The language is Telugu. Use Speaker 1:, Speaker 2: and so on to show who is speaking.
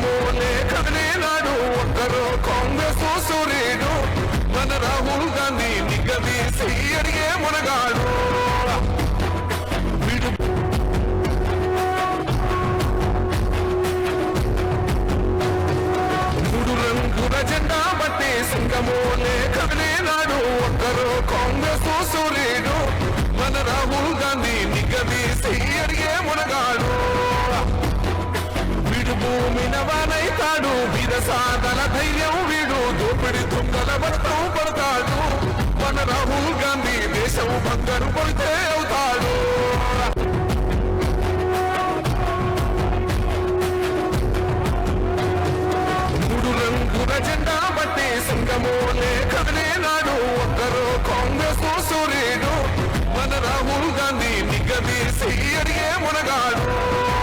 Speaker 1: సింగమోలే కదిలినాడు ఒక్కరో కాంగ్రెస్ సూర్యుడు మన రాహుల్ గాంధీ నిగదీసి అడిగే మునగాడు మూడు రంగుల జెండా బట్టి సింగమోలే కదిలినాడు ఒక్కరో కాంగ్రెస్ సూర్యుడు మన రాహుల్ గాంధీ నిగదీసి అడిగే మునగాడు వీడు భూమిన వానైతాడు వీరసాదల ధైర్యం వీడు దోపిడి తుంగల భర్తం పడతాడు మన రాహుల్ గాంధీ దేశం బంగారు కొడితే అవుతాడు మూడు రంగుల జెండా బట్టి సింగమోలే కదిలినాడు ఒక్కరో కాంగ్రెస్ సూర్యుడు